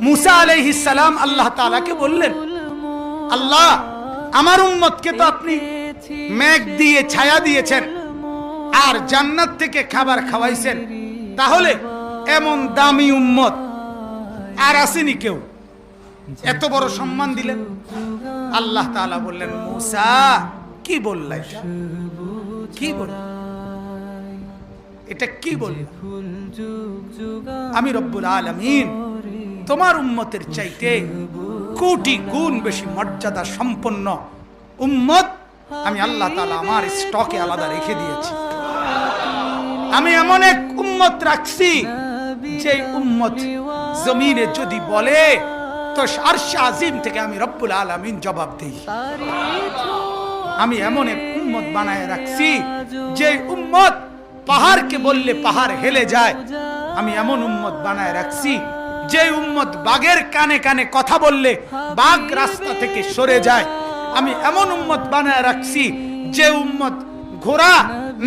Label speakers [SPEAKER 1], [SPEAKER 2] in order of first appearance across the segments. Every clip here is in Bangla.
[SPEAKER 1] मूसा अलैहिस सलाम अल्लाह ताला के बोललेन, अल्लाह আমার উম্মতকে তো আপনি মেঘ দিয়ে ছায়া দিয়েছেন আর জান্নাত থেকে খাবার খাওয়াইছেন, তাহলে এমন দামি উম্মত আর আসেনি কেউ, এত বড় সম্মান দিলেন। আল্লাহ তাআলা বললেন, মূসা কি বললা, কি বললা, এটা কি বললা? আমি রব্বুল আলামিন তোমার উম্মতের চাইতে কোটি গুণ বেশি মর্যাদা সম্পন্ন উম্মত আমি আল্লাহ তাআলা আমার স্টকে আলাদা রেখে দিয়েছি। আমি এমন এক উম্মত রাখছি যে উম্মত জমিনে যদি বলে তো আরশে আজিম থেকে আমি রব্বুল আলামিন জবাব দেই। আমি এমন এক উম্মত বানায় রাখছি যে উম্মত পাহাড়কে বললে পাহাড় হেলে যায়। আমি এমন উম্মত বানায় রাখছি যে উম্মত বাঘের কানে কানে কথা বললে বাঘ রাস্তা থেকে সরে যায়। আমি এমন উম্মত বানায় রাখছি যে উম্মত ঘোড়া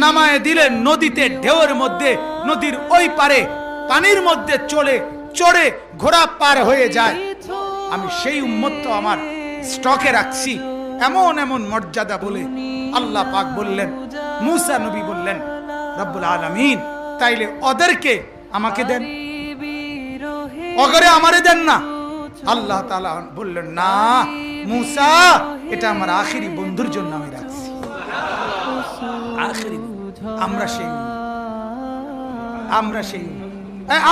[SPEAKER 1] নামায় দিলে নদীতে ঢেউয়ের মধ্যে নদীর ওই পারে পানির মধ্যে চড়ে ঘোড়া পার হয়ে যায়। আমি সেই উম্মত তো আমার স্টকে রাখছি। এমন এমন মর্যাদা বলে আল্লাহ পাক বললেন, মূসা নবী বললেন, রব্বুল আলামিন তাইলে ওদেরকে আমাকে দেন, অগরে আমারে দেন না। আল্লাহ তাআলা বললেন, না মূসা, এটা আমার আখেরি বন্ধুর জন্য আমি রাখছি। আখেরি আমরা সেই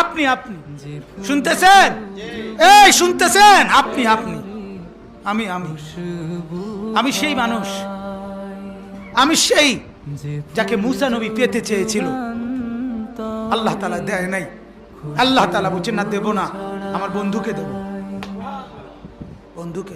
[SPEAKER 1] আপনি শুনতেছেন, এই শুনতেছেন, আপনি আমি সেই মানুষ, আমি সেই যাকে মূসা নবী পেতে চেয়েছিল, আল্লাহ তাআলা দেয় নাই। আল্লাহ তাআলা বলছেন, না দেব না, আমার বন্ধুকে দেব, বন্ধুকে।